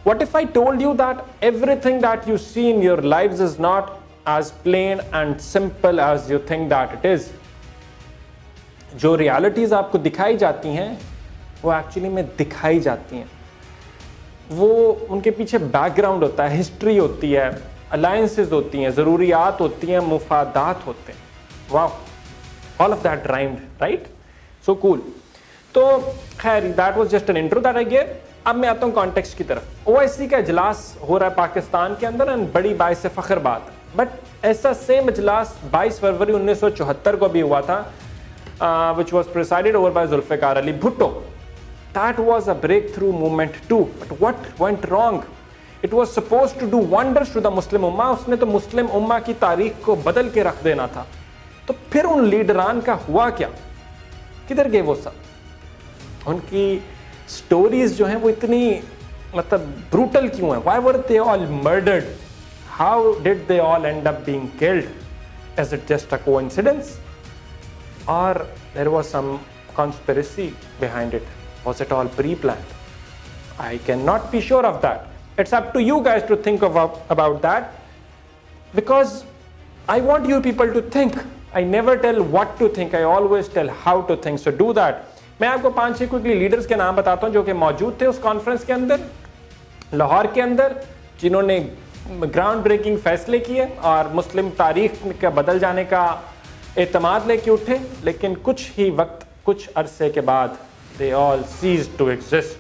What if I told you that everything that you see in your lives is not as plain and simple as you think that it is? जो realities आपको दिखाई जाती हैं वो actually में दिखाई जाती हैं, वो उनके पीछे बैकग्राउंड होता है, हिस्ट्री होती है, अलायंसेस होती हैं, ज़रूरियात होती हैं, मुफादात होते हैं. वाह, all of that rhymed, right? So cool. तो खैर that was just an intro that I give. अब मैं आता हूँ कॉन्टेक्स्ट की तरफ. ओआईसी का इजलास हो रहा है पाकिस्तान के अंदर एंड बड़ी बाइस से फख्र बात. बट ऐसा सेम इजलास 22 फरवरी 1974 को भी हुआ था, which was presided over by Zulfikar Ali Bhutto. That was a breakthrough movement too. But what went wrong? It was supposed to do wonders to the Muslim Ummah. उसने तो मुस्लिम उम्मा की तारीख को बदल के रख देना था. तो फिर उन लीडरान का हुआ क्या? किधर गए वो सब? उनकी स्टोरीज जो हैं वो इतनी मतलब ब्रूटल क्यों है? Why were they all murdered? How did they all end up being killed? Is it just a coincidence? Or there was some conspiracy behind it? Was it all pre-planned? I cannot be sure of that. It's up to you guys to think about that, because I want you people to think. I never tell what to think, I always tell how to think. So do that. मैं आपको 5-6 quickly leaders के नाम बताता हूँ जो कि मौजूद थे उस कॉन्फ्रेंस के अंदर, लाहौर के अंदर, जिन्होंने ग्राउंड ब्रेकिंग फैसले किए और मुस्लिम तारीख का बदल जाने का एतमाद लेके उठे. लेकिन कुछ ही वक्त, कुछ अरसे के बाद they all ceased to exist.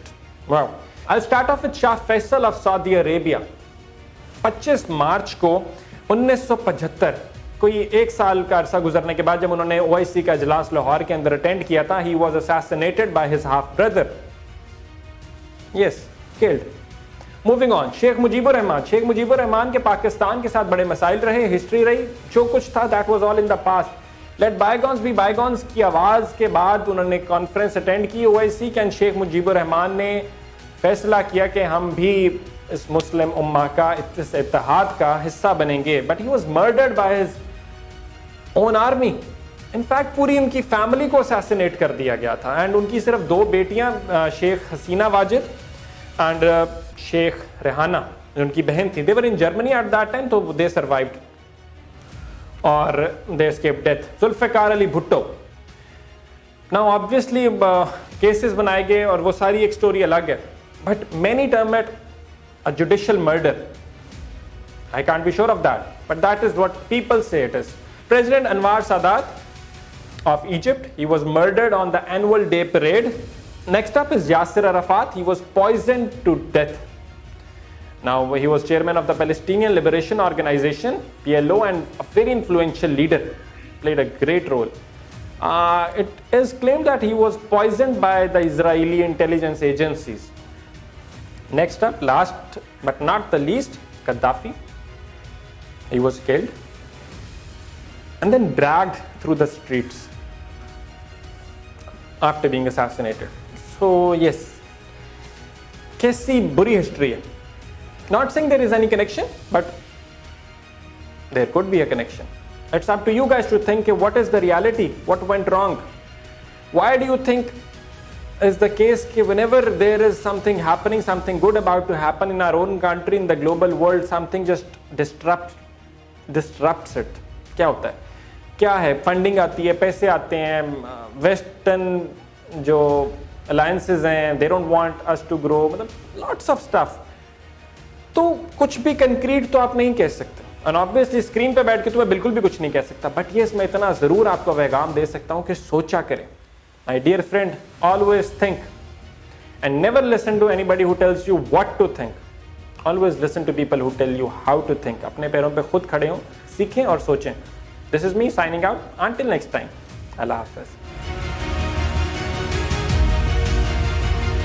Wow. I'll start off with Shah Faisal of Saudi Arabia. 25 मार्च को 1975, कोई एक साल का अरसा गुजरने के बाद, जब उन्होंने ओआईसी का इजलास लाहौर के अंदर अटेंड किया था, he was assassinated by his half brother. Yes, killed. Moving on, Sheikh Mujibur Rahman. Sheikh Mujibur Rahman के पाकिस्तान के साथ बड़े मसाइल रहे, हिस्ट्री रही, जो कुछ था that was all in the past. Let bygones be bygones की आवाज़ के बाद उन्होंने कॉन्फ्रेंस अटेंड की ओआईसी के, शेख मुजीबुर रहमान ने फैसला किया कि हम भी इस मुस्लिम उम्मा का, इस इत्तेहाद का हिस्सा बनेंगे. But he was murdered by his own army. In fact पूरी उनकी फैमिली को असैसिनेट कर दिया गया था. एंड उनकी सिर्फ 2 बेटियां, शेख हसीना वाजिद एंड शेख रेहाना, उनकी बहन थी. They were in Germany at that time, तो दे सर्वाइव्ड और they escaped death. Zulfikar Ali Bhutto. Now obviously cases बनाए गए और वो सारी एक स्टोरी अलग है, but many term it a judicial murder. I can't be sure of that, but that is what people say it is. President Anwar Sadat of Egypt, he was murdered on the annual day parade. Next up is Yasser Arafat. He was poisoned to death. Now he was chairman of the Palestinian Liberation Organization, PLO, and a very influential leader, played a great role. It is claimed that he was poisoned by the Israeli intelligence agencies. Next up, last but not the least, Gaddafi. He was killed and then dragged through the streets after being assassinated. So yes, कैसी बुरी history है. Not saying there is any connection, but there could be a connection. It's up to you guys to think what is the reality, what went wrong. Why do you think is the case कि whenever there is something happening, something good about to happen in our own country, in the global world, something just disrupts it. क्या होता है? क्या है? Funding आती है, पैसे आते हैं, वेस्टर्न जो अलायंसेज हैं, they don't want us to grow, मतलब lots of stuff. तो कुछ भी कंक्रीट तो आप नहीं कह सकते, और ऑब्वियसली स्क्रीन पे बैठ के तो मैं बिल्कुल भी कुछ नहीं कह सकता, बट ये मैं इतना ज़रूर आपको पैगाम दे सकता हूँ कि सोचा करें. My dear friend, always think and never listen to anybody who tells you what to think. Always listen to people who tell you how to think. अपने पैरों पे खुद खड़े हों, सीखें और सोचें. This is me signing out. Until next time. Allah Hafiz.